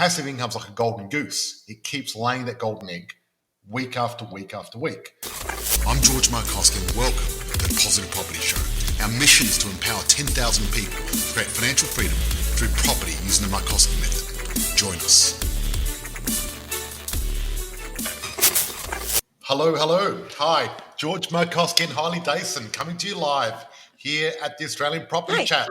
passive income's like a golden goose. It keeps laying that golden egg week after week after week. I'm George Markowski and welcome to the Positive Property Show. Our mission is to empower 10,000 people to create financial freedom through property using the Markowski method. Join us. Hello. Hi, George Markowski and Hayley Dyson coming to you live here at the Australian Property Chat.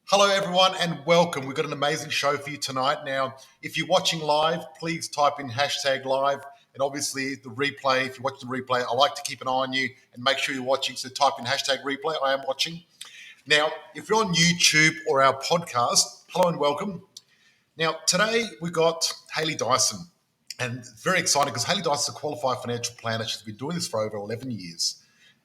Hello, everyone, and welcome. We've got an amazing show for you tonight. Now, if you're watching live, please type in #live. And obviously, the replay, if you're watching the replay, I like to keep an eye on you and make sure you're watching. So type in #replay. I am watching. Now, if you're on YouTube or our podcast, hello and welcome. Now, today we got Hayley Dyson. And it's very exciting because Hayley Dyson is a qualified financial planner. She's been doing this for over 11 years.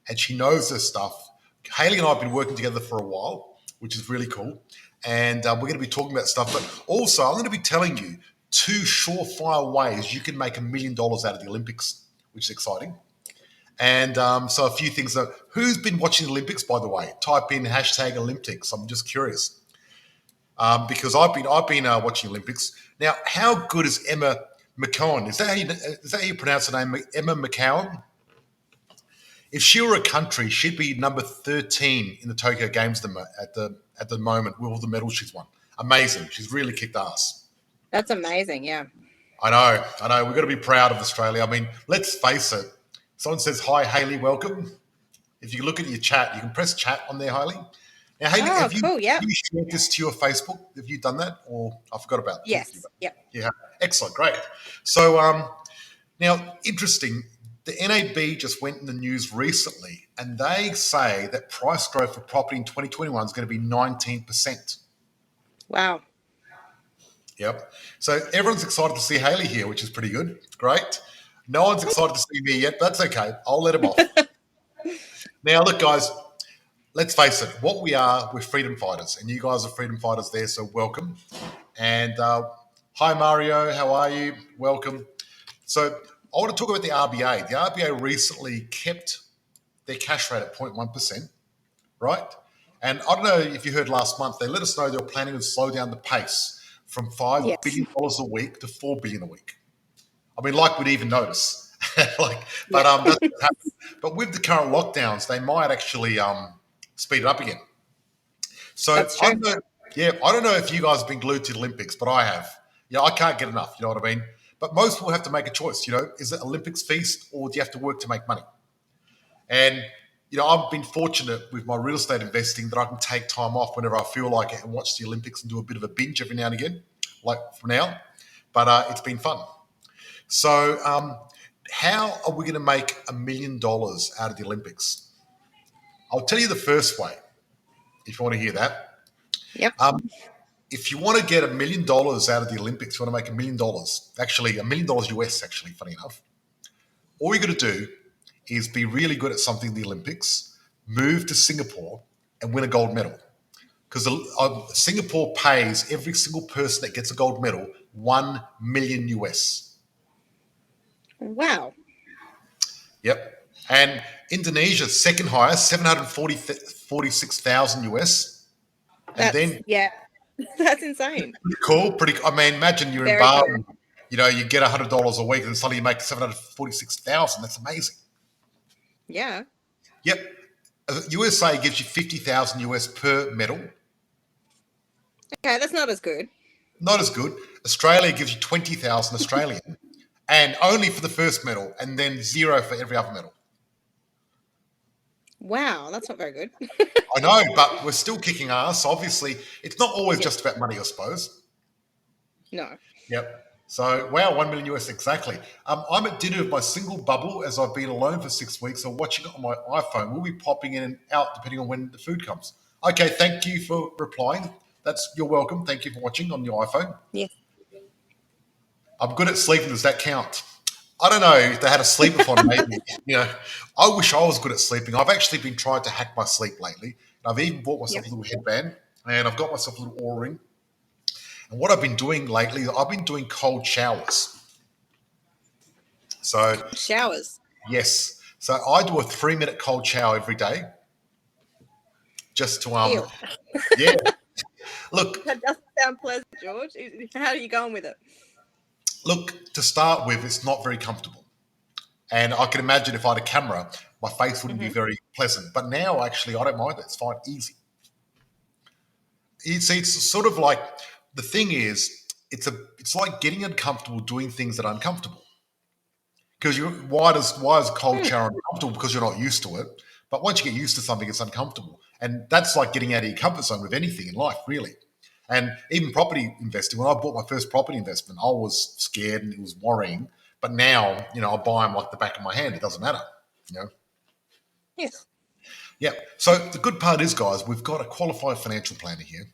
And she knows her stuff. Hayley and I have been working together for a while, which is really cool. And we're going to be talking about stuff. But also, I'm going to be telling you 2 surefire ways you can make $1 million out of the Olympics, which is exciting. And so a few things. Who's been watching the Olympics, by the way? Type in #Olympics. I'm just curious. Because I've been watching Olympics. Now, how good is Emma McKeown? Is that how you pronounce her name? Emma McKeown? If she were a country, she'd be number 13 in the Tokyo Games at the moment with all the medals she's won. Amazing. She's really kicked ass. That's amazing, yeah. I know. We've got to be proud of Australia. I mean, let's face it. Someone says, "Hi, Hayley, welcome." If you look at your chat, you can press chat on there, Hayley. Now, Hayley, have you shared this to your Facebook? Have you done that? Or I forgot about that. Yes, yep. Yeah, excellent, great. So now, interesting, the NAB just went in the news recently and they say that price growth for property in 2021 is going to be 19%. Wow. Yep. So everyone's excited to see Hayley here, which is pretty good. Great. No one's excited to see me yet, but that's okay. I'll let them off. Now, look, guys, let's face it. What we're freedom fighters, and you guys are freedom fighters there, so welcome. And hi, Mario. How are you? Welcome. So I want to talk about the RBA. The RBA recently kept their cash rate at 0.1%, right? And I don't know if you heard last month, they let us know they were planning to slow down the pace from $5 billion a week to $4 billion a week. I mean, like we'd even notice. That's what happened. But with the current lockdowns, they might actually speed it up again. So I don't know if you guys have been glued to the Olympics, but I have. Yeah, I can't get enough. You know what I mean? But most people have to make a choice. You know, is it Olympics feast or do you have to work to make money? And I've been fortunate with my real estate investing that I can take time off whenever I feel like it and watch the Olympics and do a bit of a binge every now and again, like for now. But it's been fun. So how are we going to make $1 million out of the Olympics? I'll tell you the first way, if you want to hear that. Yep. If you want to get $1 million out of the Olympics, you want to make $1 million, actually $1 million US, actually, funny enough. All you got to do is be really good at something in the Olympics, move to Singapore and win a gold medal. Because Singapore pays every single person that gets a gold medal $1 million US. Wow. Yep. And Indonesia's second highest, 746,000 US. And that's insane. Cool. I mean, imagine you're in Bali, you get $100 a week and suddenly you make 746,000. That's amazing. Yeah. Yep. USA gives you 50,000 US per medal. Okay, that's not as good. Not as good. Australia gives you 20,000 Australian and only for the first medal and then 0 for every other medal. Wow, that's not very good. I know, but we're still kicking ass. Obviously, it's not always just about money, I suppose. No. Yep. So, wow, $1 million US, exactly. I'm at dinner with my single bubble as I've been alone for 6 weeks. I'm watching it on my iPhone. We'll be popping in and out depending on when the food comes. Okay, thank you for replying. You're welcome. Thank you for watching on your iPhone. Yes. I'm good at sleeping. Does that count? I don't know if they had a sleepathon maybe. I wish I was good at sleeping. I've actually been trying to hack my sleep lately. I've even bought myself a little headband and I've got myself a little Oura ring. And what I've been doing lately, I've been doing cold showers. So showers? Yes. So I do a 3-minute cold shower every day. Just to Look, That doesn't sound pleasant, George. How are you going with it? look. To start with, it's not very comfortable, and I can imagine if I had a camera, my face wouldn't be Hmm. very pleasant. But now, actually, I don't mind it. It's fine, easy. It's sort of like the thing is, it's like getting uncomfortable doing things that are uncomfortable. Because why is cold Hmm. shower uncomfortable? Because you're not used to it. But once you get used to something, it's uncomfortable, and that's like getting out of your comfort zone with anything in life, really. And even property investing. When I bought my first property investment, I was scared and it was worrying. But now, I buy them like the back of my hand. It doesn't matter, you know. Yes. Yeah. So the good part is, guys, we've got a qualified financial planner here,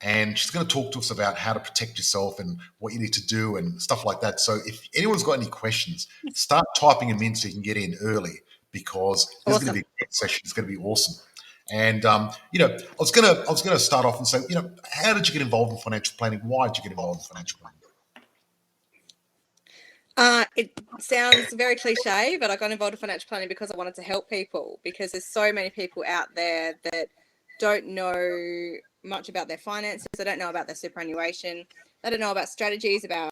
and she's going to talk to us about how to protect yourself and what you need to do and stuff like that. So if anyone's got any questions, start typing them in so you can get in early because this is going to be Awesome. a great session. It's going to be awesome. And I was gonna start off and say, how did you get involved in financial planning? Why did you get involved in financial planning? It sounds very cliche, but I got involved in financial planning because I wanted to help people because there's so many people out there that don't know much about their finances. They don't know about their superannuation. They don't know about strategies about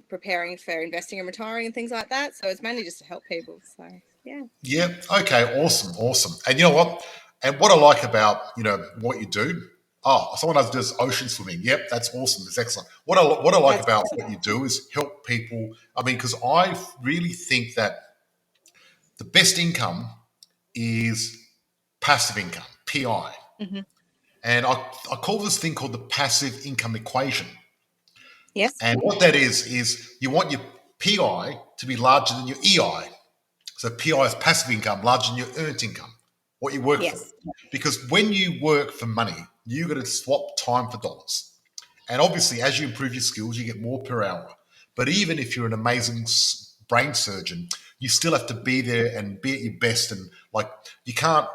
preparing for investing and retiring and things like that. So it's mainly just to help people. So yeah. Yeah. Okay. Awesome. Awesome. And you know what? And what I like about what you do. Oh, someone else does ocean swimming. Yep, that's awesome. It's excellent. What I like That's about awesome. what you do is help people. I mean, because I really think that the best income is passive income, PI, Hmm. and I call this thing called the passive income equation. Yes. And what that is you want your PI to be larger than your EI. So PI is passive income, larger than your earned income, what you work for. Yes. Because when you work for money, you got to swap time for dollars. And obviously, as you improve your skills, you get more per hour. But even if you're an amazing brain surgeon, you still have to be there and be at your best. And like, you can't,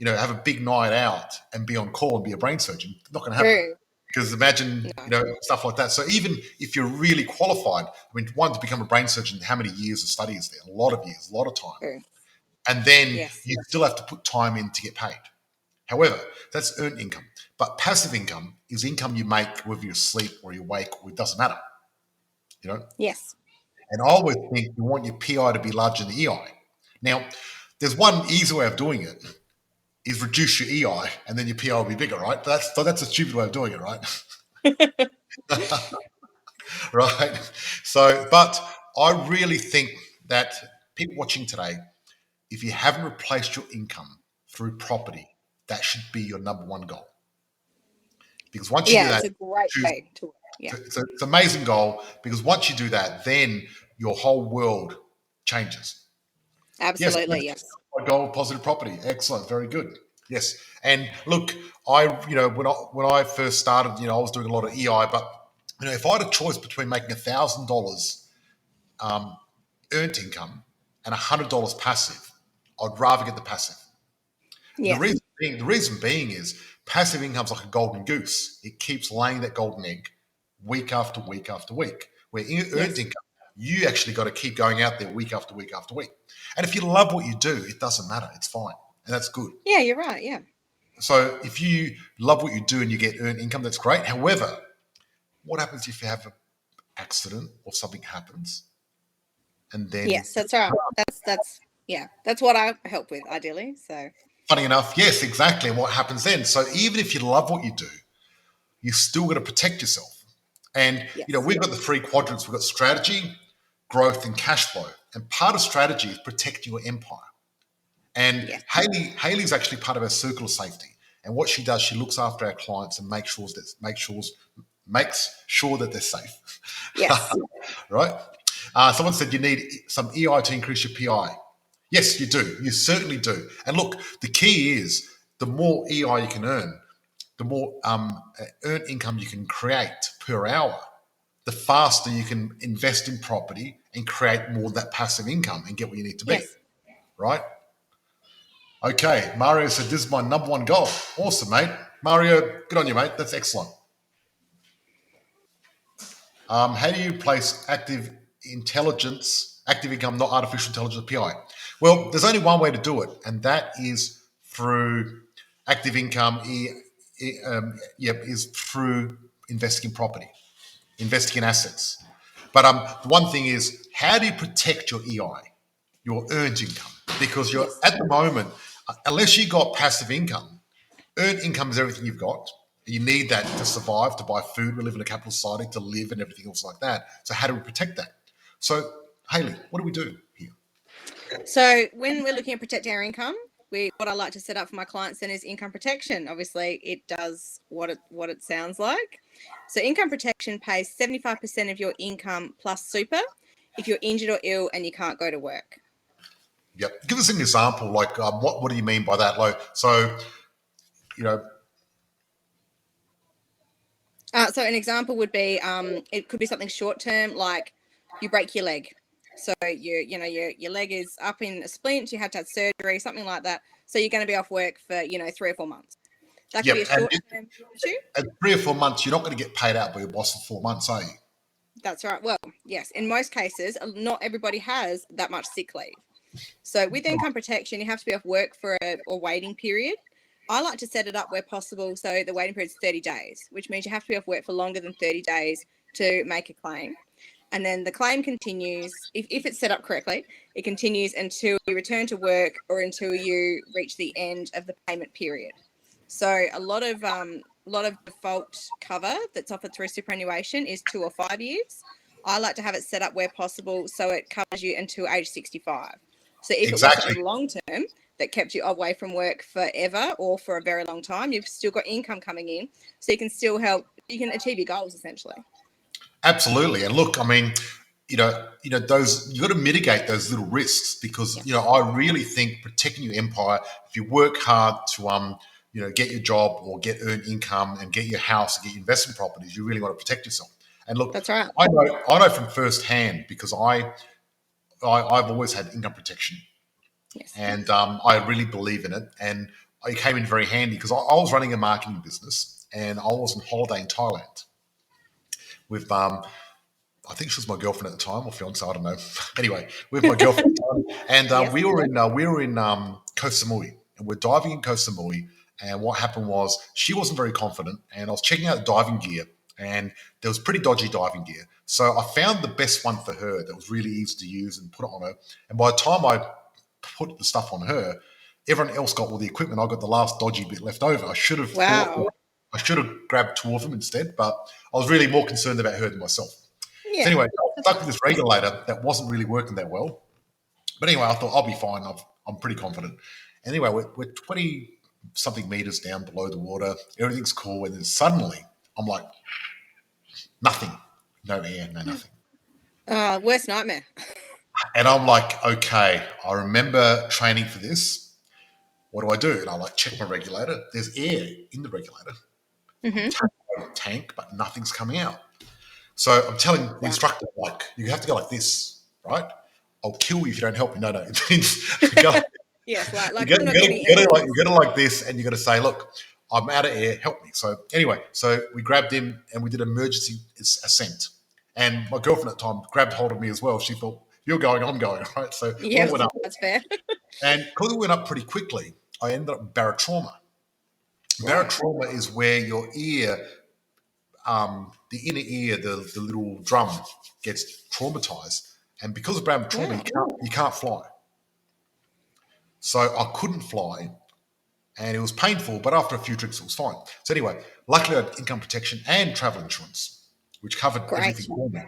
have a big night out and be on call and be a brain surgeon. It's not going to happen. True. Because imagine, No. stuff like that. So even if you're really qualified, I mean, one, to become a brain surgeon, how many years of study is there? A lot of years, a lot of time. True. And then Yes. you still have to put time in to get paid. However, that's earned income. But passive income is income you make whether you sleep or you wake, or it doesn't matter. You know? Yes. And I always think you want your PI to be larger than EI. Now, there's one easy way of doing it is reduce your EI and then your PI will be bigger, right? That's a stupid way of doing it, right? Right. So, but I really think that people watching today, if you haven't replaced your income through property, that should be your number one goal. Because once you do Yeah, that, it's a great choose, way to work. Yeah. it's an amazing goal. Because once you do that, then your whole world changes. Yes, Absolutely. Yes. my goal, positive property. Excellent, very good. Yes, and look, when I first started, I was doing a lot of EI, but if I had a choice between making $1,000 earned income and $100 passive, I'd rather get the passive. And the Yes. reason being is passive income's like a golden goose. It keeps laying that golden egg week after week after week. Where earned Yes. income, you actually got to keep going out there week after week after week. And if you love what you do, it doesn't matter. It's fine, and that's good. Yeah, you're right. Yeah. So if you love what you do and you get earned income, that's great. However, what happens if you have an accident or something happens, and then Yes, that's right. That's yeah. That's what I help with ideally. So funny enough, yes, exactly. And what happens then? So even if you love what you do, you still got to protect yourself. And yes. we've got the three quadrants. We've got strategy, growth, and cash flow. And part of strategy is protecting your empire. And Yes. Hayley's actually part of our circle of safety. And what she does, she looks after our clients and makes sure that they're safe. Yes. Right? Someone said you need some EI to increase your PI. Yes, you do. You certainly do. And look, the key is the more EI you can earn, the more earned income you can create per hour, the faster you can invest in property and create more of that passive income and get where you need to be. Yes. Right? Okay. Mario said, "This is my number one goal." Awesome, mate. Mario, good on you, mate. That's excellent. How do you place active income, not artificial intelligence PI? Well, there's only one way to do it, and that is through active income is through investing in property, investing in assets. But the one thing is, how do you protect your EI, your earned income? Because you're at the moment, unless you got passive income, earned income is everything you've got. You need that to survive, to buy food. We live in a capital society, to live and everything else like that. So how do we protect that? So, Hayley, what do we do here? So when we're looking at protecting our income, what I like to set up for my clients then is income protection. Obviously, it does what it sounds like. So income protection pays 75% of your income plus super if you're injured or ill and you can't go to work. Yep. Give us an example. Like, what do you mean by that? Like, so, you know. So an example would be, it could be something short term, like you break your leg. So your leg is up in a splint, you had to have surgery, something like that. So you're going to be off work for 3 or 4 months. That could be a short term issue. At 3 or 4 months, you're not going to get paid out by your boss for 4 months, are you? That's right. Well, yes. In most cases, not everybody has that much sick leave. So with income protection, you have to be off work for a waiting period. I like to set it up where possible. So the waiting period is 30 days, which means you have to be off work for longer than 30 days to make a claim. And then the claim continues, if it's set up correctly, it continues until you return to work or until you reach the end of the payment period. So a lot of default cover that's offered through superannuation is 2 or 5 years. I like to have it set up where possible so it covers you until age 65. So if it was something long term that kept you away from work forever or for a very long time, you've still got income coming in, so you can still you can achieve your goals essentially. Absolutely. And look, I mean, those, you got to mitigate those little risks because, I really think protecting your empire, if you work hard to, get your job or get earned income and get your house and get your investment properties, you really want to protect yourself. And look, that's right. I know from firsthand because I've always had income protection. Yes. And I really believe in it. And it came in very handy because I was running a marketing business and I was on holiday in Thailand with I think she was my girlfriend at the time or fiance, I don't know. Anyway, with my girlfriend at the time, and Yes. we were in Koh Samui, and we're diving in Koh Samui. And what happened was she wasn't very confident, and I was checking out the diving gear, and there was pretty dodgy diving gear. So I found the best one for her that was really easy to use and put it on her. And by the time I put the stuff on her, everyone else got all the equipment. I got the last dodgy bit left over. I should have I should have grabbed 2 of them instead, but I was really more concerned about her than myself. Yeah. So anyway, I was stuck with this regulator that wasn't really working that well. But anyway, I thought I'll be fine. I'm pretty confident. Anyway, we're 20-something meters down below the water. Everything's cool. And then suddenly, I'm like, nothing. No air, no nothing. Worst nightmare. And I'm like, okay, I remember training for this. What do I do? And I check my regulator. There's air in the regulator. Tank, but nothing's coming out. So I'm telling the instructor, you have to go like this, right? I'll kill you if you don't help me. No. It means yes, you got to like this, and you got to say, look, I'm out of air, help me. So anyway, we grabbed him and we did emergency ascent. And my girlfriend at the time grabbed hold of me as well. She thought, you're going, I'm going, right? So yeah, we went up. That's fair. And because we went up pretty quickly, I ended up with barotrauma. Barotrauma is where your ear, the inner ear, the little drum gets traumatized. And because of barotrauma, you can't fly. So I couldn't fly. And it was painful, but after a few drinks, it was fine. So anyway, luckily I had income protection and travel insurance, which covered everything for me.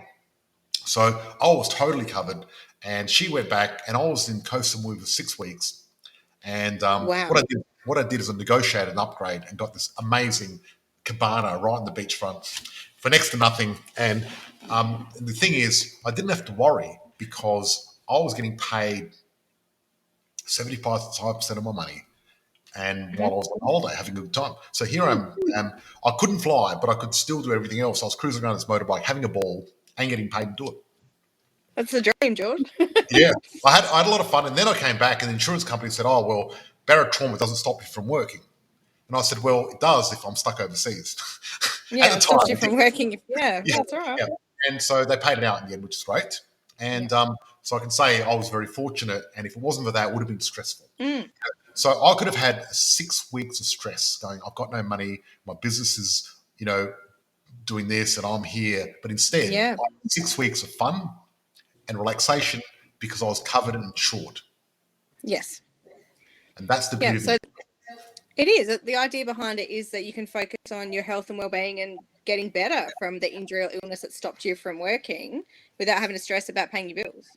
So I was totally covered. And she went back, and I was in Koh Samui for 6 weeks. And what I did is I negotiated an upgrade and got this amazing cabana right on the beachfront for next to nothing. And the thing is, I didn't have to worry because I was getting paid 75% of my money. And while I was on holiday, having a good time. So here I am. I couldn't fly, but I could still do everything else. I was cruising around this motorbike, having a ball, and getting paid to do it. That's the dream, George. Yeah, I had a lot of fun. And then I came back, and the insurance company said, "Oh, well, barotrauma doesn't stop you from working." And I said, "Well, it does if I'm stuck overseas." Yeah, it stops you from working. Yeah, that's all right. Yeah. And so they paid it out in the end, which is great. And so I can say I was very fortunate. And if it wasn't for that, it would have been stressful. So I could have had 6 weeks of stress going, I've got no money, my business is, doing this and I'm here. But instead, Yeah. I had 6 weeks of fun and relaxation because I was covered and insured. Yes. And that's the Yeah. beauty of So it. it is. The idea behind it is that you can focus on your health and well-being and getting better from the injury or illness that stopped you from working without having to stress about paying your bills.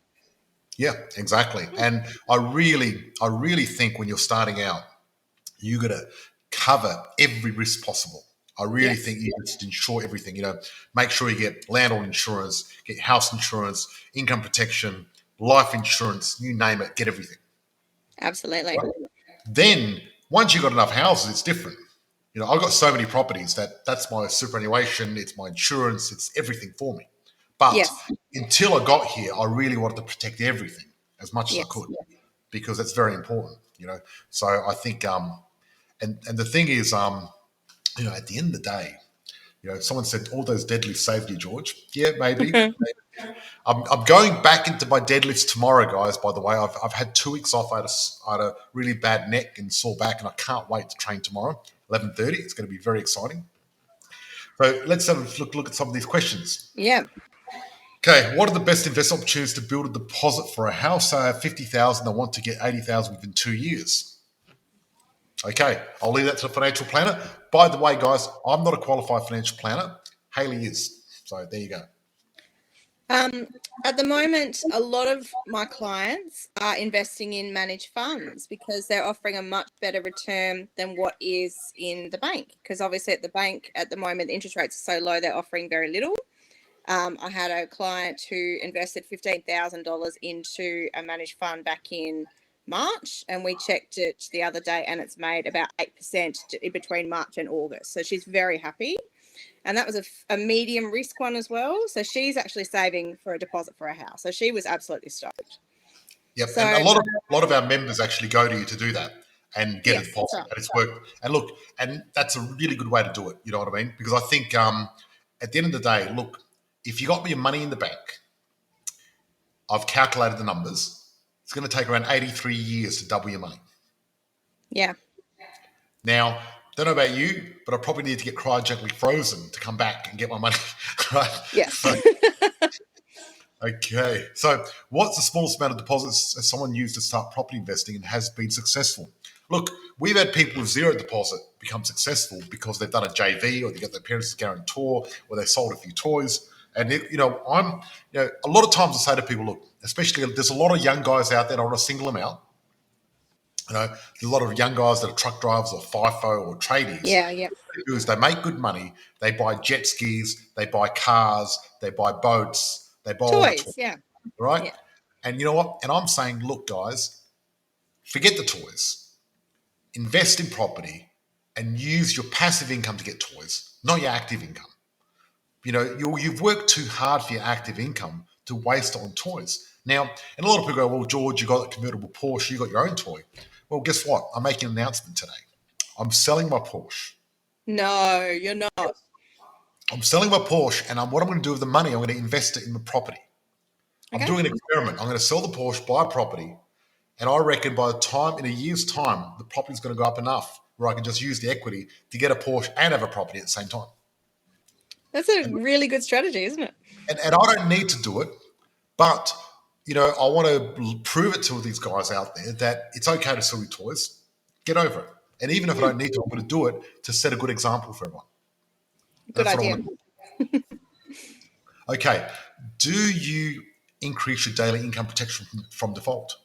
Yeah, exactly. And I really think when you're starting out, you got to cover every risk possible. I really Yes. think you just insure everything. Make sure you get landlord insurance, get house insurance, income protection, life insurance, you name it, get everything. Absolutely. Then once you've got enough houses, it's different. I've got so many properties that's my superannuation, it's my insurance, it's everything for me. But Yes. until I got here, I really wanted to protect everything as much as I Yes. could because it's very important. So I think and the thing is at the end of the day, someone said all those deadlifts saved you, George. Yeah, maybe. I'm going back into my deadlifts tomorrow, guys. By the way, I've had 2 weeks off. I had a really bad neck and sore back, and I can't wait to train tomorrow, 11:30. It's going to be very exciting. So let's have a look at some of these questions. Yeah. Okay, what are the best investment opportunities to build a deposit for a house? I have 50,000. I want to get 80,000 within 2 years. Okay, I'll leave that to the financial planner. By the way, guys, I'm not a qualified financial planner. Hayley is. So there you go. At the moment, a lot of my clients are investing in managed funds because they're offering a much better return than what is in the bank. Because obviously at the bank at the moment, the interest rates are so low, they're offering very little. I had a client who invested $15,000 into a managed fund back in March, and we checked it the other day, and it's made about 8% between March and August. So she's very happy. And that was a medium risk one as well. So she's actually saving for a deposit for a house. So she was absolutely stoked. Yep, So and a lot of our members actually go to you to do that and get a yes, that's deposit, right. and it's worked. And look, and that's a really good way to do it. You know what I mean? Because I think at the end of the day, look, if you got your money in the bank, I've calculated the numbers. It's going to take around 83 years to double your money. Yeah. Now, don't know about you, but I probably need to get cryogenically frozen to come back and get my money. Right? Yes. Okay. So, what's the smallest amount of deposits has someone used to start property investing and has been successful? Look, we've had people with zero deposit become successful because they've done a JV or they got their parents' guarantor or they sold a few toys. And a lot of times I say to people, look, especially there's a lot of young guys out there. I want to single them out. There's a lot of young guys that are truck drivers or FIFO or tradies. Yeah. Yeah. What they do is they make good money. They buy jet skis, they buy cars, they buy boats, they buy all the Toys. toys, Yeah. right? Yeah. And you know what? And I'm saying, look, guys, forget the toys. Invest in property and use your passive income to get toys, not your active income. You've worked too hard for your active income to waste it on toys. Now, and a lot of people go, well, George, you got a convertible Porsche, you got your own toy. Well, guess what? I'm making an announcement today. I'm selling my Porsche. No, you're not. I'm selling my Porsche, and what I'm going to do with the money, I'm going to invest it in the property. I'm Okay. doing an experiment. I'm going to sell the Porsche, buy a property, and I reckon by the time, in a year's time, the property's going to go up enough where I can just use the equity to get a Porsche and have a property at the same time. That's a really good strategy, isn't it? And I don't need to do it, but I want to prove it to these guys out there that it's okay to sell your toys. Get over it. And even if I don't need to, I'm going to do it to set a good example for everyone. Good That's what I idea. want to do. Okay. Do you increase your daily income protection from default?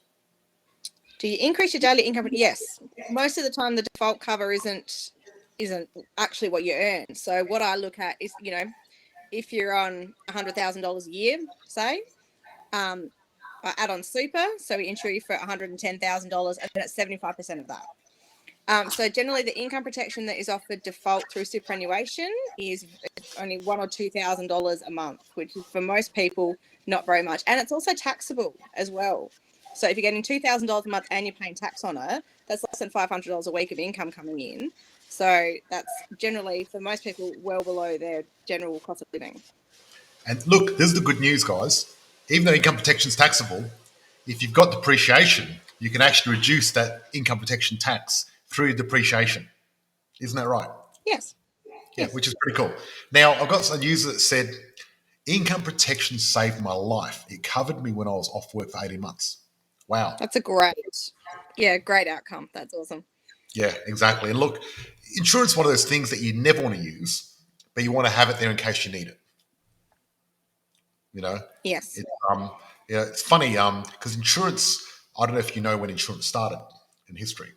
Do you increase your daily income? Yes. Most of the time, the default cover isn't actually what you earn. So what I look at is, if you're on $100,000 a year, say, I add on super, so we insure you for $110,000, and then it's 75% of that. So generally, the income protection that is offered default through superannuation is only $1,000 or $2,000 a month, which is for most people not very much, and it's also taxable as well. So if you're getting $2,000 a month and you're paying tax on it, that's less than $500 a week of income coming in. So that's generally for most people well below their general cost of living. And look, this is the good news, guys. Even though income protection is taxable, if you've got depreciation, you can actually reduce that income protection tax through depreciation. Isn't that right? Yes. Yeah, Yes. which is pretty cool. Now, I've got a user that said, income protection saved my life. It covered me when I was off work for 18 months. Wow. That's a great outcome. That's awesome. Yeah, exactly. And look, insurance is one of those things that you never want to use, but you want to have it there in case you need it. You know? Yes. It's funny, because insurance, I don't know if you know when insurance started in history.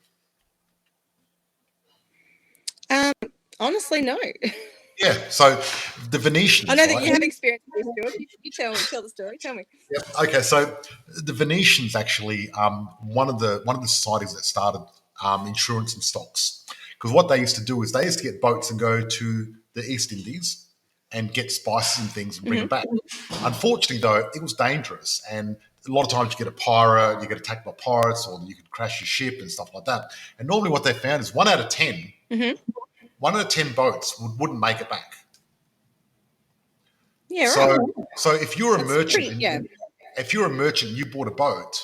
Honestly, no. Yeah, so the Venetians, I know that right? you have experience with this, George. You tell the story. Tell me. Yep. Okay, so the Venetians actually one of the societies that started insurance and stocks, because what they used to do is they used to get boats and go to the East Indies and get spices and things and bring them back. Unfortunately, though, it was dangerous, and a lot of times you get a pirate, you get attacked by pirates, or you could crash your ship and stuff like that. And normally, what they found is 1 out of 10, 1 out of 10 boats wouldn't make it back. Yeah, So, right. so if you're a That's merchant, pretty, if you're a merchant, and you bought a boat,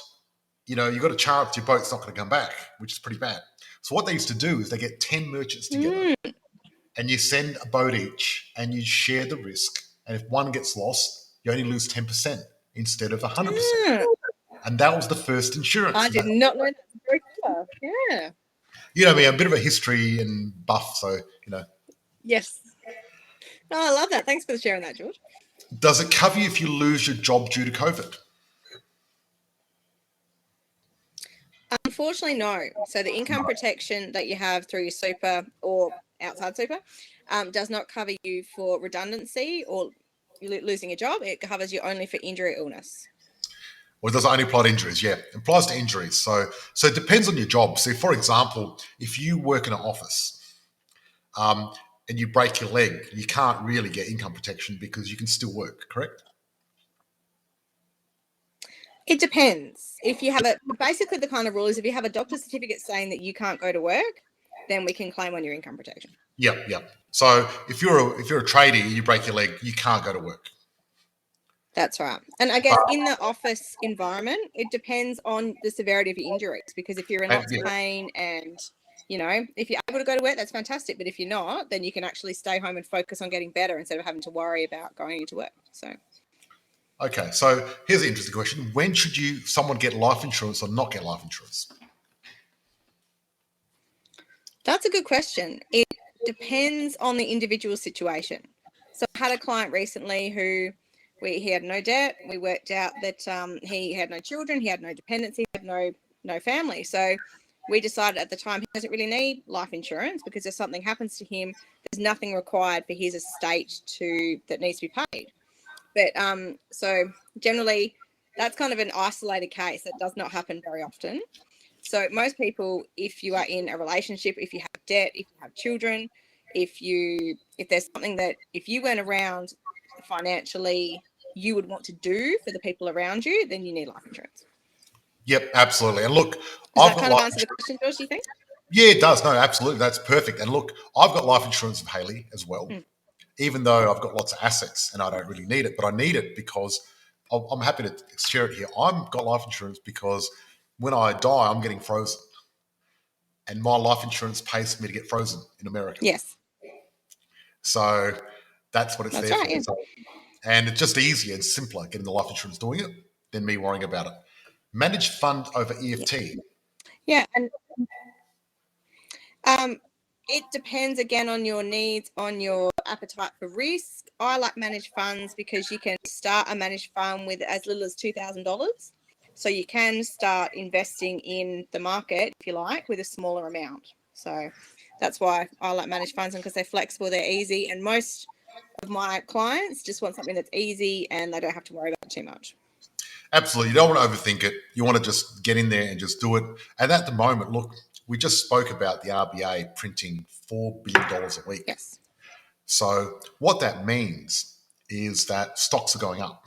you got a chance your boat's not going to come back, which is pretty bad. So what they used to do is they get 10 merchants together, and you send a boat each, and you share the risk. And if one gets lost, you only lose 10% instead of 100%. And that was the first insurance. I did not know that. Very clever. Yeah. You know me, I'm a bit of a history and buff, so Yes. No, I love that. Thanks for sharing that, George. Does it cover you if you lose your job due to COVID? Unfortunately, no. So the income protection that you have through your super or outside super does not cover you for redundancy or losing a job. It covers you only for injury or illness. Or does it only apply to injuries? Yeah, it applies to injuries. So it depends on your job. So, for example, if you work in an office and you break your leg, you can't really get income protection because you can still work, correct? It depends. If you have basically the kind of rule is if you have a doctor's certificate saying that you can't go to work, then we can claim on your income protection. Yep. So if you're a tradie, you break your leg, you can't go to work. That's right. And I guess in the office environment, it depends on the severity of your injuries, because if you're in lots of pain and, if you're able to go to work, that's fantastic. But if you're not, then you can actually stay home and focus on getting better instead of having to worry about going into work. So. Okay, so here's an interesting question. When should someone get life insurance or not get life insurance? That's a good question. It depends on the individual situation. So I had a client recently who he had no debt. We worked out that he had no children, he had no dependency, he had no family. So we decided at the time he doesn't really need life insurance because if something happens to him, there's nothing required for his estate that needs to be paid. But so generally that's kind of an isolated case that does not happen very often. So most people, if you are in a relationship, if you have debt, if you have children, if there's something that if you weren't around financially, you would want to do for the people around you, then you need life insurance. Yep, absolutely. And look, does that kind of answer the question, George, do you think? Yeah, it does. No, absolutely. That's perfect. And look, I've got life insurance with Hayley as well, even though I've got lots of assets and I don't really need it, but I need it because I'm happy to share it here. I've got life insurance because when I die, I'm getting frozen. And my life insurance pays for me to get frozen in America. Yes. So that's what it's there right, for. Yeah. So, and it's just easier and simpler getting the life insurance doing it than me worrying about it. Managed fund over EFT. Yeah. And it depends again on your needs, on your appetite for risk. I like managed funds because you can start a managed fund with as little as $2,000. So you can start investing in the market, if you like, with a smaller amount. So that's why I like managed funds, because they're flexible, they're easy. And most of my clients just want something that's easy and they don't have to worry about it too much. Absolutely. You don't want to overthink it. You want to just get in there and just do it. And at the moment, look, we just spoke about the RBA printing $4 billion a week. Yes. So what that means is that stocks are going up.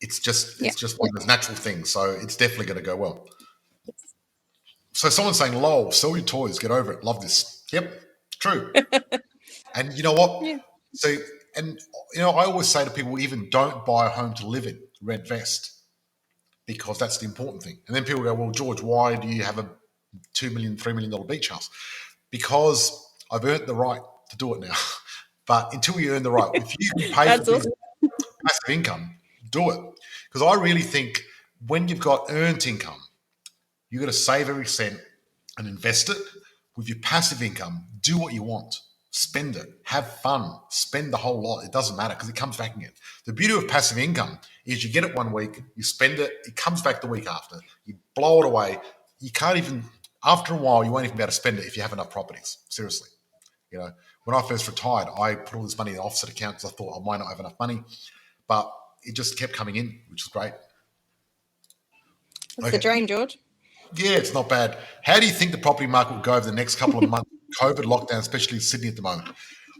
It's just one of those natural things. So it's definitely going to go well. So someone's saying, lol, sell your toys, get over it. Love this. Yep, true. And you know what? Yeah. So, and I always say to people, even don't buy a home to live in, rent vest. because that's the important thing. And then people go, well, George, why do you have a $2 million, $3 million beach house? Because I've earned the right to do it now. But until you earn the right, if you can pay for That's things awesome. passive income, do it. Because I really think when you've got earned income, you've got to save every cent and invest it. With your passive income, do what you want. Spend it. Have fun. Spend the whole lot. It doesn't matter because it comes back again. The beauty of passive income is you get it 1 week, you spend it, it comes back the week after. You blow it away. You can't even, after a while, you won't even be able to spend it if you have enough properties. Seriously. You know, when I first retired, I put all this money in the offset account because I thought I might not have enough money, but it just kept coming in, which is great. That's the dream, George. Yeah, it's not bad. How do you think the property market will go over the next couple of months? COVID lockdown, especially in Sydney at the moment.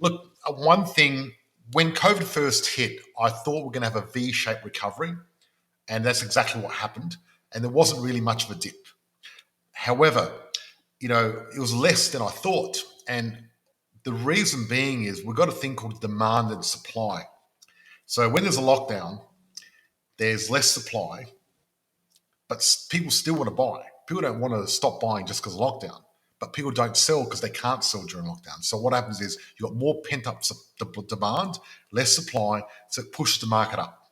Look, one thing, when COVID first hit, I thought we're going to have a V-shaped recovery, and that's exactly what happened. And there wasn't really much of a dip. However, you know, it was less than I thought. And the reason being is we've got a thing called demand and supply. So when there's a lockdown, there's less supply, but people still want to buy. People don't want to stop buying just because of lockdown, but people don't sell because they can't sell during lockdown. So what happens is you've got more pent-up demand, less supply, so it pushes the market up.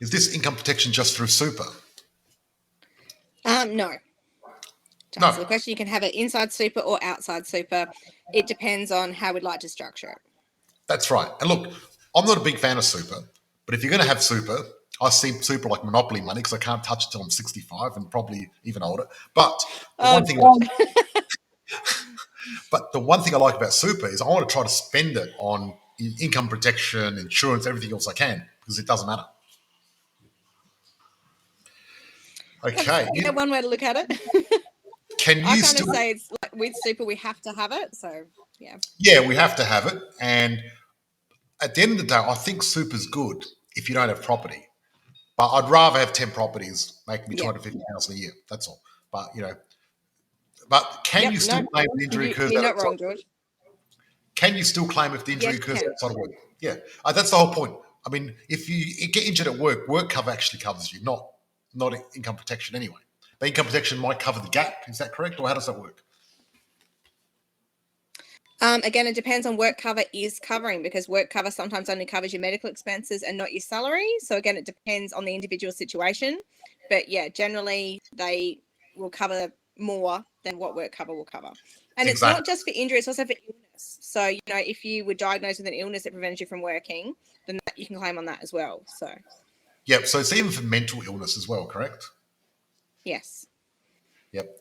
Is this income protection just through super? No. To answer the question, you can have it inside super or outside super. It depends on how we'd like to structure it. That's right. And look, I'm not a big fan of super, but if you're going to have super, I see super like monopoly money because I can't touch it till I'm 65 and probably even older. But the one thing I like about super is I want to try to spend it on income protection, insurance, everything else I can because it doesn't matter. Okay. That's one way to look at it. Can you I kind still of say it's like with super we have to have it. So yeah. Yeah, we have to have it. And at the end of the day, I think super's good if you don't have property. But I'd rather have 10 properties, make me $250,000 a year. That's all. But you know, can you still claim the injury occurs? You're not wrong, George. Can you still claim if the injury occurs outside of work? Yeah, that's the whole point. I mean, if you get injured at work, work cover actually covers you, not income protection anyway. But income protection might cover the gap. Is that correct, or how does that work? Again, it depends on work cover is covering because work cover sometimes only covers your medical expenses and not your salary. So again, it depends on the individual situation. But yeah, generally they will cover more than what work cover will cover. And It's not just for injury, it's also for illness. So, you know, if you were diagnosed with an illness that prevents you from working, then you can claim on that as well. So Yep. So it's even for mental illness as well, correct? Yes. Yep.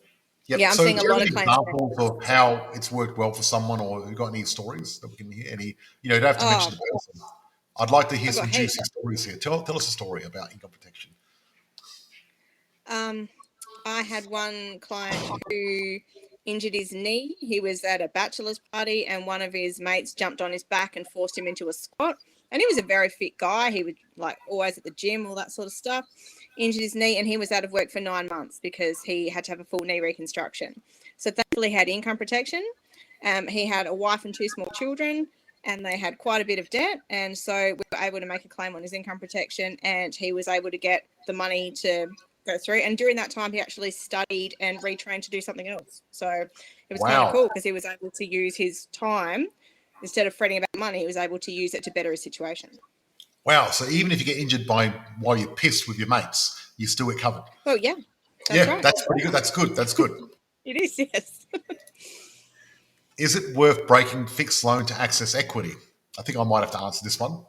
Yeah, I'm seeing a lot of claims. Examples of how it's worked well for someone, or have you got any stories that we can hear? Any, you don't have to mention the person. I'd like to hear some juicy stories here. Tell us a story about income protection. I had one client who injured his knee. He was at a bachelor's party and one of his mates jumped on his back and forced him into a squat. And he was a very fit guy. He was like always at the gym, all that sort of stuff. Injured his knee and he was out of work for 9 months because he had to have a full knee reconstruction. So thankfully he had income protection. He had a wife and 2 small children and they had quite a bit of debt. And so we were able to make a claim on his income protection and he was able to get the money to go through. And during that time, he actually studied and retrained to do something else. So it was kind of cool because he was able to use his time instead of fretting about money. He was able to use it to better his situation. Wow. So even if you get injured while you're pissed with your mates, you still get covered. Oh, yeah. Right. That's pretty good. That's good. That's good. It is, yes. Is it worth breaking fixed loan to access equity? I think I might have to answer this one.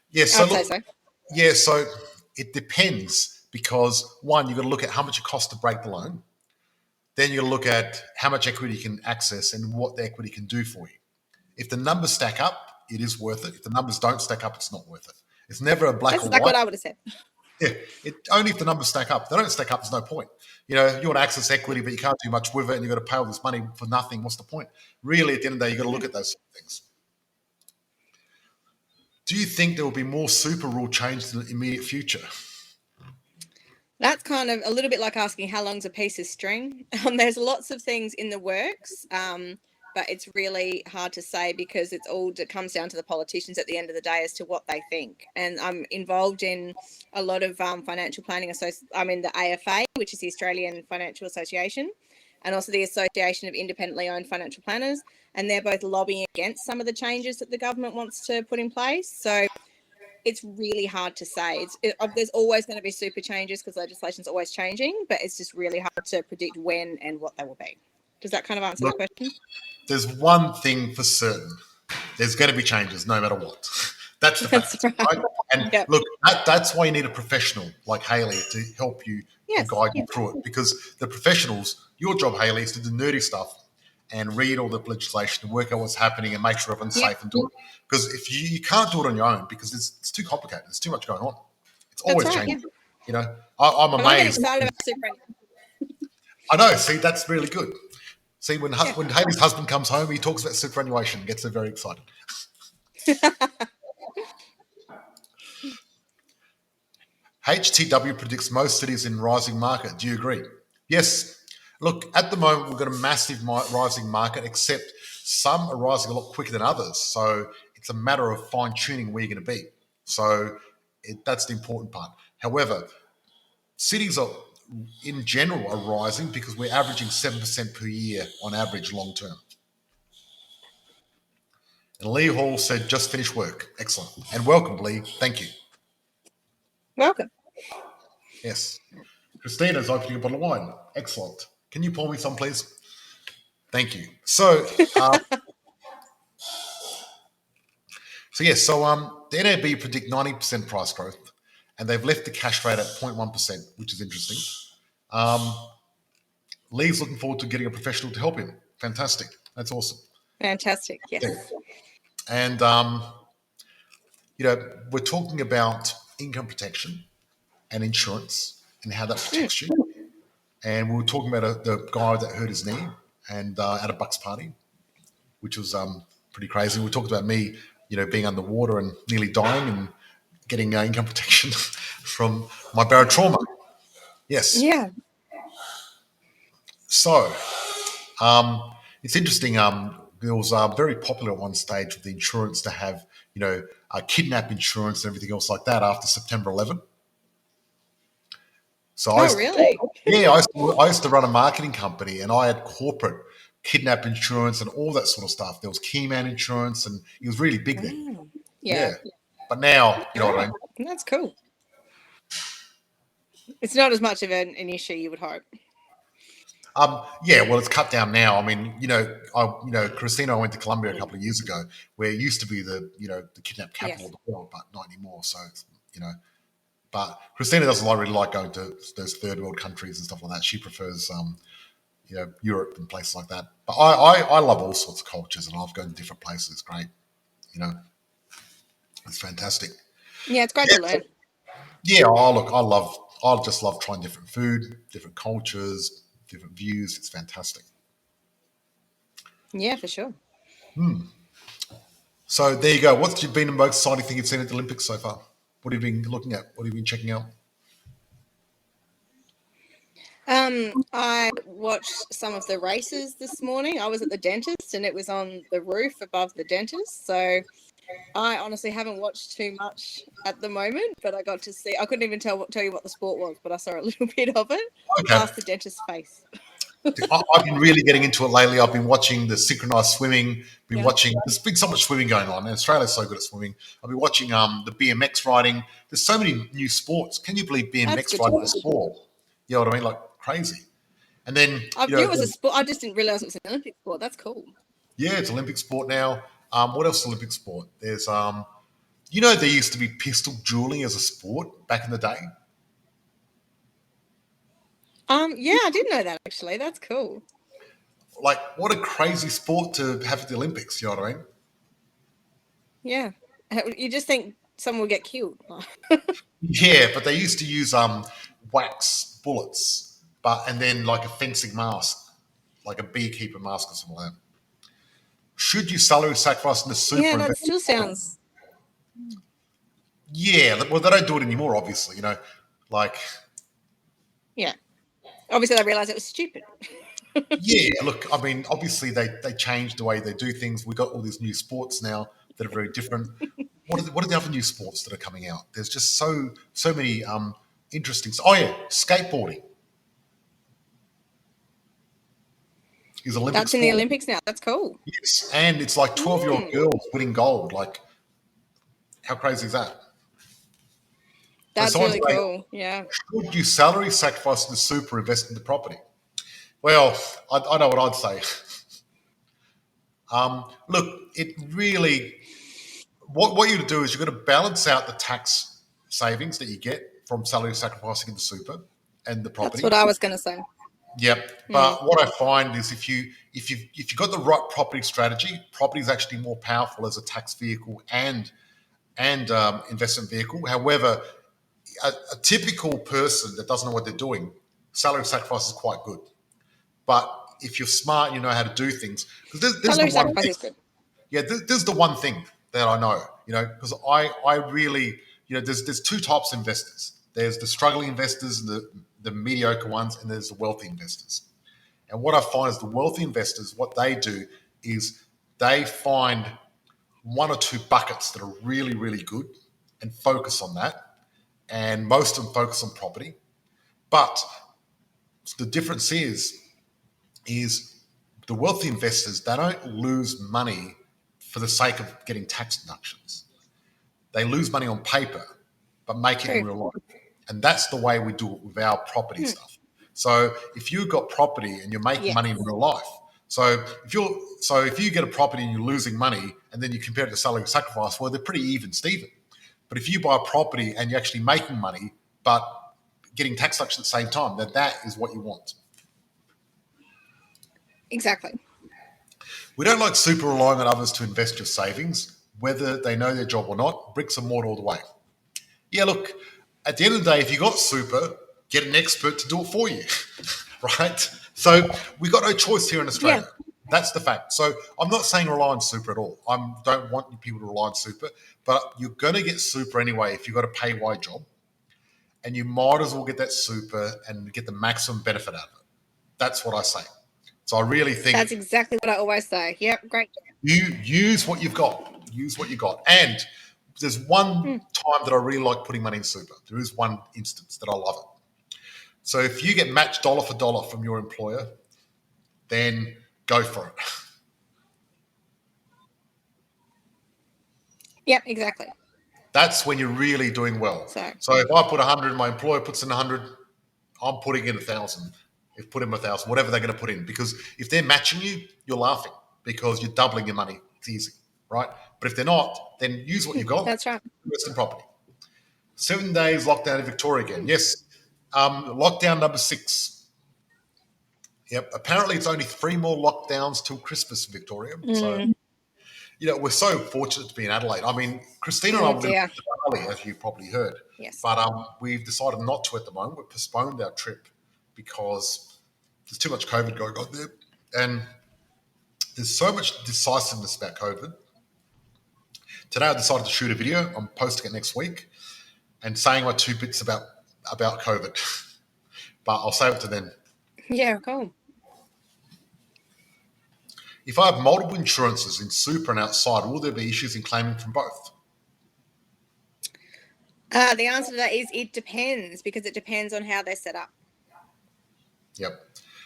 Yeah. So, I'd say so. Yeah. So it depends. Because one, you've got to look at how much it costs to break the loan. Then you've got to look at how much equity you can access and what the equity can do for you. If the numbers stack up, it is worth it. If the numbers don't stack up, it's not worth it. It's never a black or white. That's what I would have said. Yeah, only if the numbers stack up. If they don't stack up, there's no point. You know, you want to access equity, but you can't do much with it, and you've got to pay all this money for nothing. What's the point? Really, at the end of the day, you've got to look at those things. Do you think there will be more super rule change in the immediate future? That's kind of a little bit like asking how long's a piece of string. There's lots of things in the works. but it's really hard to say because it comes down to the politicians at the end of the day as to what they think. And I'm involved in a lot of financial planning. I'm in the AFA, which is the Australian Financial Association, and also the Association of Independently Owned Financial Planners. And they're both lobbying against some of the changes that the government wants to put in place. So it's really hard to say. There's always going to be super changes because legislation's always changing, but it's just really hard to predict when and what they will be. Does that kind of answer the question? There's one thing for certain. There's going to be changes no matter what. That's the fact. That's right. And look, that's why you need a professional like Hayley to help you and guide you through it. Because the professionals, your job, Hayley, is to do the nerdy stuff and read all the legislation and work out what's happening and make sure everyone's safe and do it. Because if you can't do it on your own because it's too complicated. There's too much going on. It's always changing. Yeah. You know, I'm amazed. I'm getting excited about superannuation. I know. See, that's really good. See, when Hayley's husband comes home, he talks about superannuation and gets her very excited. HTW predicts most cities in rising market. Do you agree? Yes. Look, at the moment, we've got a massive rising market, except some are rising a lot quicker than others. So it's a matter of fine-tuning where you're going to be. So that's the important part. However, cities in general are rising because we're averaging 7% per year on average long term. And Lee Hall said, just finished work. Excellent. And welcome, Lee. Thank you. Welcome. Yes. Christina's opening a bottle of wine. Excellent. Can you pour me some, please? Thank you. So, the NAB predict 90% price growth, and they've left the cash rate at 0.1%, which is interesting. Lee's looking forward to getting a professional to help him. Fantastic. That's awesome. Fantastic. Yes. Yeah. And, we're talking about income protection and insurance and how that protects you. And we were talking about the guy that hurt his knee and at a Bucks party, which was pretty crazy. We talked about me, being underwater and nearly dying and getting income protection from my barotrauma. Yes. Yeah. So it's interesting. It was very popular at one stage with the insurance to have, kidnap insurance and everything else like that after September 11. So really? Yeah, I used to run a marketing company, and I had corporate kidnap insurance and all that sort of stuff. There was Keyman insurance, and it was really big then. Yeah. But now, you know what I mean? That's cool. It's not as much of an issue you would hope. Well, it's cut down now. I mean, Christina, I went to Colombia a couple of years ago, where it used to be the kidnap capital of the world, but not anymore. So, but Christina doesn't really like going to those third world countries and stuff like that. She prefers, Europe and places like that. But I love all sorts of cultures, and I've gone to different places. It's great. It's fantastic. Yeah, it's great to learn. Yeah, I just love trying different food, different cultures, different views. It's fantastic. Yeah, for sure. So there you go. What's been the most exciting thing you've seen at the Olympics so far? What have you been looking at? What have you been checking out? I watched some of the races this morning. I was at the dentist, and it was on the roof above the dentist. So I honestly haven't watched too much at the moment, but I got to see. I couldn't even tell you what the sport was, but I saw a little bit of it past the dentist's face. I've been really getting into it lately. I've been watching the synchronized swimming. There's been so much swimming going on. And Australia's so good at swimming. I've been watching the BMX riding. There's so many new sports. Can you believe BMX riding is a sport? You know what I mean? Like crazy. And then I knew it was a sport. I just didn't realize it was an Olympic sport. That's cool. Yeah, it's Olympic sport now. What else is Olympic sport? There's there used to be pistol dueling as a sport back in the day. Yeah, I did know that actually. That's cool. Like, what a crazy sport to have at the Olympics, you know what I mean? Yeah. You just think someone will get killed. Yeah, but they used to use wax bullets, and then like a fencing mask, like a beekeeper mask or something like that. Should you salary sacrifice in the super? Yeah, that still sounds. Yeah, well, they don't do it anymore, obviously. Yeah. Obviously, they realised it was stupid. Yeah, look, I mean, obviously they changed the way they do things. We got all these new sports now that are very different. What are the other new sports that are coming out? There's just so many interesting. Oh yeah, skateboarding is Olympic That's in the sport. Olympics now. That's cool. Yes, and it's like 12-year-old girls winning gold. Like, how crazy is that? So That's someone's really saying, cool. Yeah. should you salary sacrifice the super invest in the property? Well, I know what I'd say. Look, it really what you're going to do is you're going to balance out the tax savings that you get from salary sacrificing in the super and the That's property. what I was going to say. Yep. Mm. But what I find is if you've got the right property strategy, property is actually more powerful as a tax vehicle and investment vehicle. However, a typical person that doesn't know what they're doing, salary sacrifice is quite good. But if you're smart, you know how to do things. Because there's the Salary one sacrifice thing. is good. Yeah, there's the one thing that I know, because I really, there's two types of investors. There's the struggling investors, the mediocre ones, and there's the wealthy investors. And what I find is the wealthy investors, what they do is they find one or two buckets that are really, really good and focus on that. And most of them focus on property. But the difference is the wealthy investors, they don't lose money for the sake of getting tax deductions. They lose money on paper, but make it in True. real life. And that's the way we do it with our property stuff. So if you've got property and you're making Yes. money in real life, if you get a property and you're losing money and then you compare it to salary sacrifice, well, they're pretty even, Stephen. But if you buy a property and you're actually making money, but getting tax deduction at the same time, then that is what you want. Exactly. We don't like super relying on others to invest your savings, whether they know their job or not. Bricks and mortar all the way. Yeah, look, at the end of the day, if you got super, get an expert to do it for you, right? So we got no choice here in Australia. Yeah. That's the fact. So I'm not saying rely on super at all. I don't want people to rely on super, but you're going to get super anyway if you've got a pay wide job, and you might as well get that super and get the maximum benefit out of it. That's what I say. So I really think That's exactly what I always say. Yep. Great. you use what you've got. Use what you got. And there's one time that I really like putting money in super. There is one instance that I love it. So if you get matched dollar for dollar from your employer, then go for it. Yep. Exactly. That's when you're really doing well. So if I put 100, my employer puts in 100, I'm putting in 1,000. If put in 1,000, whatever they're going to put in, because if they're matching you, you're laughing because you're doubling your money. It's easy, right? But if they're not, then use what you've got. that's right. Invest in property. 7 days lockdown in Victoria again. Yes, lockdown number 6. Yep. Apparently, it's only 3 more lockdowns till Christmas in Victoria. So, we're so fortunate to be in Adelaide. I mean, Christina and I were going Dear. to Bali, as you probably heard. Yes. But we've decided not to at the moment. We've postponed our trip because there's too much COVID going on there. And there's so much decisiveness about COVID. Today, I decided to shoot a video. I'm posting it next week and saying my 2 bits about COVID. But I'll save it to then. Yeah. Cool. If I have multiple insurances in super and outside, will there be issues in claiming from both? The answer to that is it depends, because it depends on how they're set up. Yep.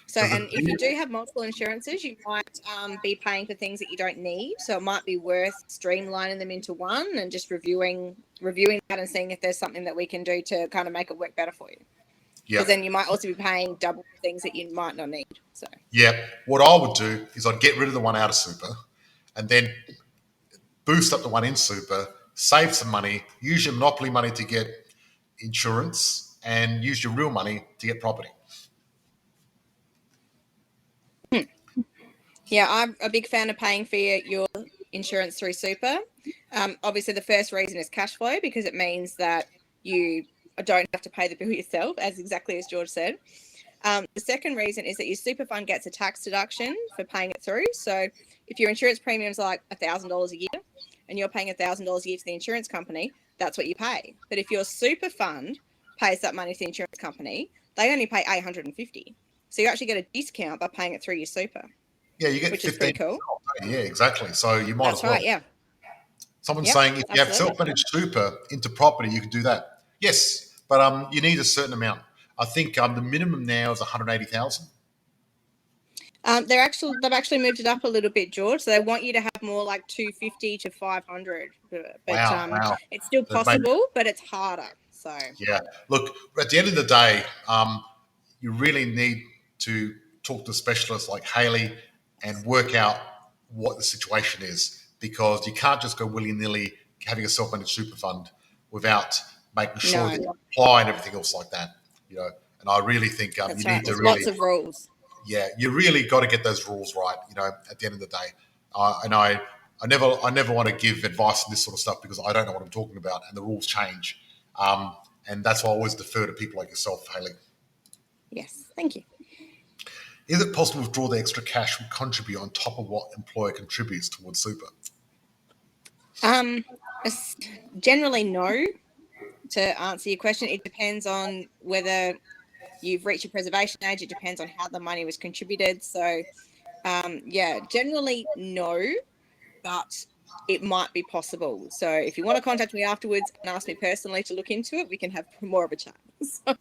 So, and if you do have multiple insurances, you might be paying for things that you don't need. So it might be worth streamlining them into one and just reviewing that and seeing if there's something that we can do to kind of make it work better for you. Yeah. Because then you might also be paying double things that you might not need. So yeah, what I would do is I'd get rid of the one out of super and then boost up the one in super, save some money, use your monopoly money to get insurance, and use your real money to get property. yeah, I'm a big fan of paying for your insurance through super. Obviously, the first reason is cash flow, because it means that you don't have to pay the bill yourself, as exactly as George said. The second reason is that your super fund gets a tax deduction for paying it through. So if your insurance premium is like $1,000 a year and you're paying $1,000 a year to the insurance company, that's what you pay. But if your super fund pays that money to the insurance company, they only pay $850. So you actually get a discount by paying it through your super. Yeah, you get which 15. is pretty cool. Yeah, exactly. So you might That's as well. right. Yeah. Someone's Yep, saying if you have absolutely. self-managed super into property, you can do that. Yes, but you need a certain amount. I think the minimum now is 180,000. They've actually moved it up a little bit, George. So they want you to have more like 250 to 500, but Wow. it's still They've made, possible, but it's harder. So yeah. Look, at the end of the day, you really need to talk to specialists like Hayley and work out what the situation is, because you can't just go willy-nilly having a self-managed super fund without making sure that you apply and everything else like that. And I really think that's you right. need to There's really, lots of rules. yeah, you really got to get those rules right. At the end of the day, and I never want to give advice on this sort of stuff because I don't know what I'm talking about, and the rules change. And that's why I always defer to people like yourself, Hayley. Yes, thank you. Is it possible to withdraw the extra cash and contribute on top of what employer contributes towards super? Generally, no. To answer your question, it depends on whether you've reached your preservation age. It depends on how the money was contributed. So, generally, no, but it might be possible. So, if you want to contact me afterwards and ask me personally to look into it, we can have more of a chat. So,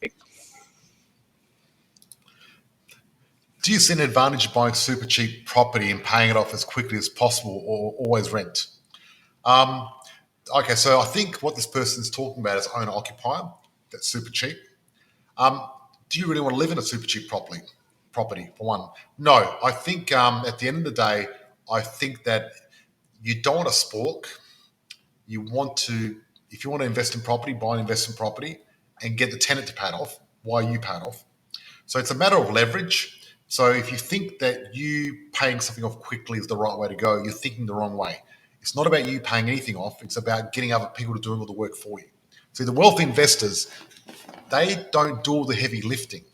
Do you see an advantage of buying super cheap property and paying it off as quickly as possible, or always rent? Okay, so I think what this person's talking about is owner occupier. That's super cheap. Do you really want to live in a super cheap property for one? No, I think at the end of the day, I think that you don't want to spork. You want to, if you want to invest in property, buy and invest in property and get the tenant to pay it off while you pay it off. So it's a matter of leverage. So if you think that you paying something off quickly is the right way to go, you're thinking the wrong way. It's not about you paying anything off. It's about getting other people to do all the work for you. See, the wealthy investors, they don't do all the heavy lifting.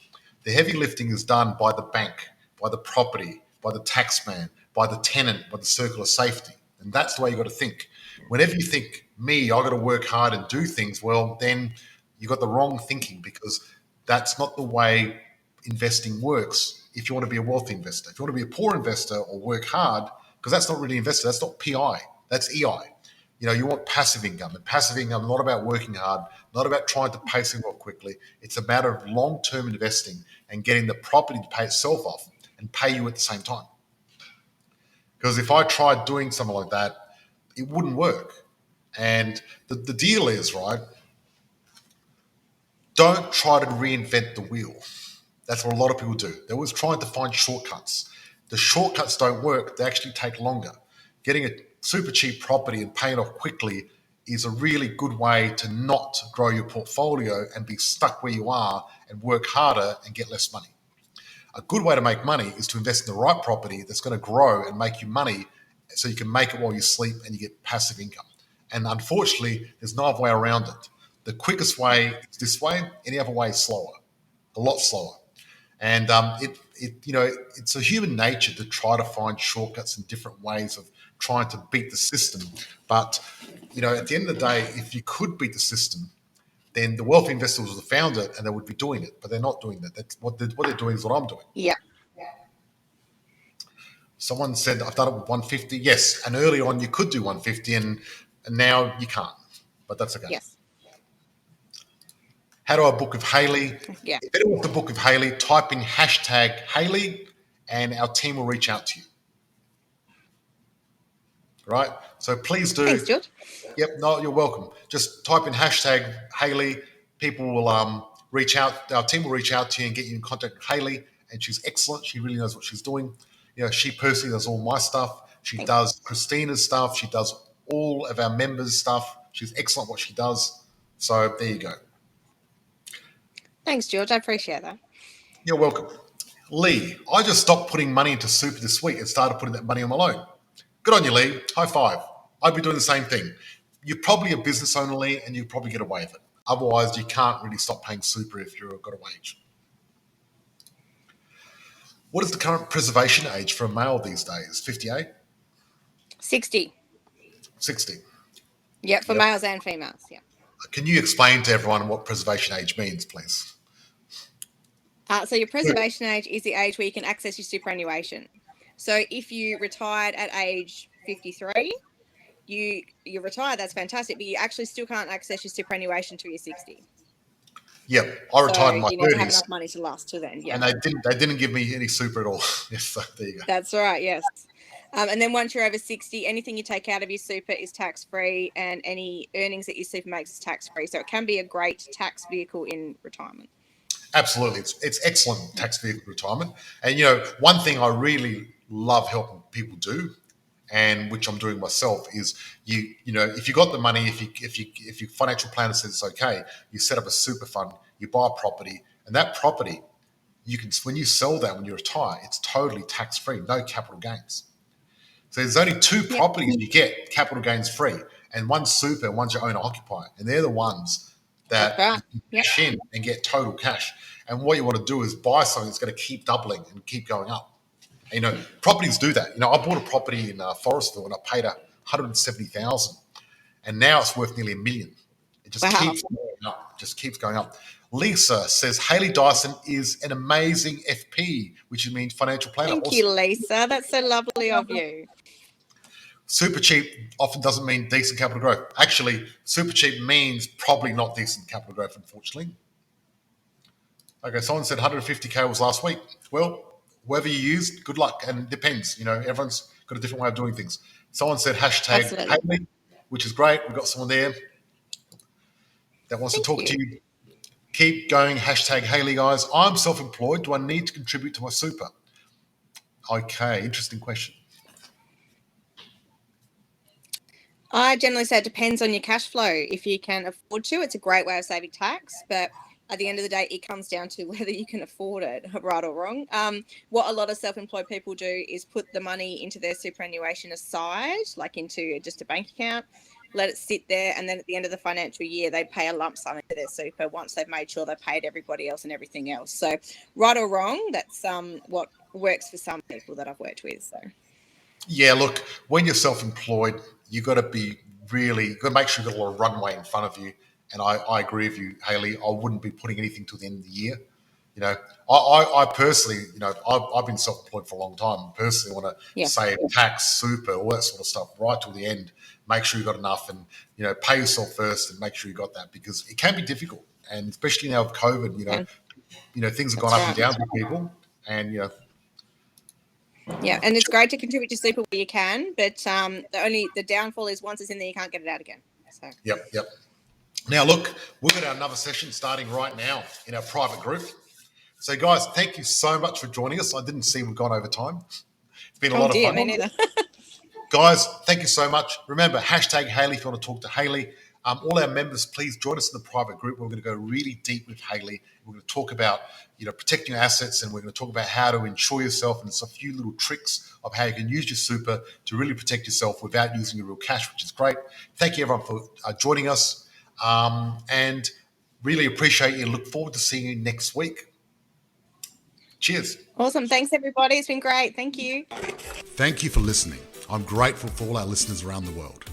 The heavy lifting is done by the bank, by the property, by the taxman, by the tenant, by the circle of safety. And that's the way you got to think. Whenever you think, me, I got to work hard and do things, well, then you got the wrong thinking, because that's not the way investing works if you want to be a wealthy investor. If you want to be a poor investor or work hard, because that's not really investor, that's not PI, that's EI. You want passive income. And passive income is not about working hard, not about trying to pay something off quickly. It's a matter of long-term investing and getting the property to pay itself off and pay you at the same time. Because if I tried doing something like that, it wouldn't work. And the deal is, right, don't try to reinvent the wheel. That's what a lot of people do. They're always trying to find shortcuts. The shortcuts don't work. They actually take longer. Getting a super cheap property and paying it off quickly is a really good way to not grow your portfolio and be stuck where you are and work harder and get less money. A good way to make money is to invest in the right property that's going to grow and make you money, so you can make it while you sleep and you get passive income. And unfortunately, there's no other way around it. The quickest way is this way. Any other way is slower, a lot slower. And it's a human nature to try to find shortcuts and different ways of trying to beat the system. But at the end of the day, if you could beat the system, then the wealthy investors would have found it and they would be doing it. But they're not doing that. That's what they're doing is what I'm doing. yeah. Someone said I've done it with 150. Yes, and early on you could do 150, and now you can't. But that's okay. Yes. How do I book with Hayley? Yeah. If anyone wants to book with Hayley, type in hashtag Hayley and our team will reach out to you. Right? So please do. Thanks, George. Yep, no, you're welcome. Just type in hashtag Hayley. People will reach out. Our team will reach out to you and get you in contact with Hayley. And she's excellent. She really knows what she's doing. She personally does all my stuff. She does Christina's stuff. She does all of our members' stuff. She's excellent what she does. So there you go. Thanks, George. I appreciate that. You're welcome. Lee, I just stopped putting money into super this week and started putting that money on my loan. Good on you, Lee. High five. I'd be doing the same thing. You're probably a business owner, Lee, and you probably get away with it. Otherwise, you can't really stop paying super if you've got a wage. What is the current preservation age for a male these days? 58? 60. 60. Yeah, for Yep. males and females. Yeah. Can you explain to everyone what preservation age means, please? So your preservation age is the age where you can access your superannuation. So if you retired at age 53, you're retired, that's fantastic, but you actually still can't access your superannuation till you're 60. Yep, I So retired in my you need to have 30s, enough money to last till then. Yeah, and they didn't give me any super at all. Yes, so there you go. that's right. Yes. And then once you're over 60, anything you take out of your super is tax-free, and any earnings that your super makes is tax-free. So it can be a great tax vehicle in retirement. Absolutely, it's excellent tax vehicle retirement. And one thing I really love helping people do, and which I'm doing myself, is if you got the money, if your financial planner says it's okay, you set up a super fund, you buy a property, and that property when you sell that when you retire, it's totally tax free, no capital gains. So there's only two properties you get capital gains free, and one's super and one's your owner occupier, and they're the ones that you cash in and get total cash. And what you want to do is buy something that's going to keep doubling and keep going up. And, properties do that. I bought a property in Forestville and I paid $170,000, and now it's worth nearly $1 million. It just keeps going up, just keeps going up. Lisa says Hayley Dyson is an amazing FP, which means financial planner. Thank you, Lisa. That's so lovely of you. Super cheap often doesn't mean decent capital growth. Actually, super cheap means probably not decent capital growth, unfortunately. Okay, someone said 150K was last week. Well, whoever you used, good luck. And it depends. Everyone's got a different way of doing things. Someone said hashtag Hayley, which is great. We've got someone there that wants to talk to you. Keep going, hashtag Hayley, guys. I'm self-employed. Do I need to contribute to my super? Okay, interesting question. I generally say it depends on your cash flow. If you can afford to, it's a great way of saving tax. But at the end of the day, it comes down to whether you can afford it, right or wrong. What a lot of self-employed people do is put the money into their superannuation aside, like into just a bank account, let it sit there, and then at the end of the financial year, they pay a lump sum into their super once they've made sure they paid everybody else and everything else. So right or wrong, that's what works for some people that I've worked with. So. Yeah, look, when you're self-employed, you've got to make sure you've got a lot of runway in front of you. And I agree with you, Hayley. I wouldn't be putting anything till the end of the year. I personally, I've been self-employed for a long time. I personally want to save tax, super, all that sort of stuff right till the end. Make sure you've got enough, and pay yourself first, and make sure you got that, because it can be difficult, and especially now with COVID, things have gone up and down for people, and Yeah, and it's great to contribute to super where you can, but the downfall is once it's in there, you can't get it out again. So. Yep. Now, look, we've got another session starting right now in our private group. So, guys, thank you so much for joining us. I didn't see we've gone over time. It's been a lot of fun. Me neither. Guys, thank you so much. Remember, hashtag Hayley if you want to talk to Hayley. All our members, please join us in the private group. We're going to go really deep with Hayley. We're going to talk about protecting your assets, and we're going to talk about how to insure yourself, and there's a few little tricks of how you can use your super to really protect yourself without using your real cash, which is great. Thank you, everyone, for joining us, and really appreciate you. Look forward to seeing you next week. Cheers. Awesome. Thanks, everybody. It's been great. Thank you. Thank you for listening. I'm grateful for all our listeners around the world.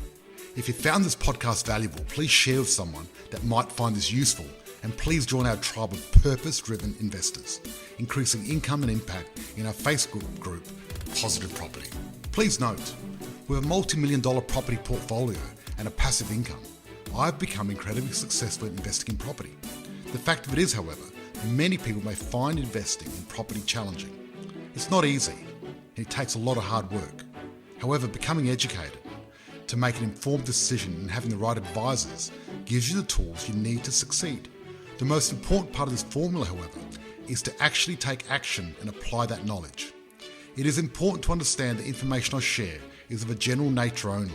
If you found this podcast valuable, please share with someone that might find this useful, and please join our tribe of purpose-driven investors, increasing income and impact in our Facebook group, Positive Property. Please note, with a multi-million-dollar property portfolio and a passive income, I've become incredibly successful in investing in property. The fact of it is, however, many people may find investing in property challenging. It's not easy, and it takes a lot of hard work. However, becoming educated to make an informed decision and having the right advisors gives you the tools you need to succeed. The most important part of this formula, however, is to actually take action and apply that knowledge. It is important to understand the information I share is of a general nature only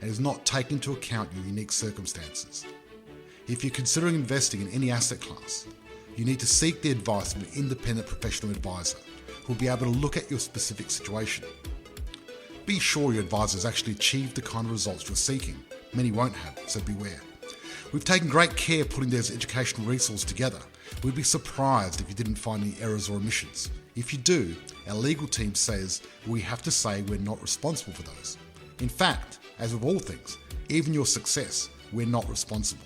and is not taking into account your unique circumstances. If you're considering investing in any asset class, you need to seek the advice of an independent professional advisor who will be able to look at your specific situation. Be sure your advisor has actually achieved the kind of results you're seeking. Many won't have, so beware. We've taken great care putting those educational resources together. We'd be surprised if you didn't find any errors or omissions. If you do, our legal team says we have to say we're not responsible for those. In fact, as with all things, even your success, we're not responsible.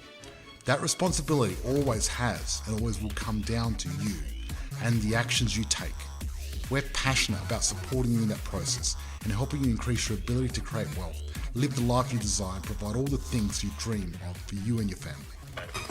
That responsibility always has and always will come down to you. and the actions you take. We're passionate about supporting you in that process and helping you increase your ability to create wealth, live the life you desire, and provide all the things you dream of for you and your family.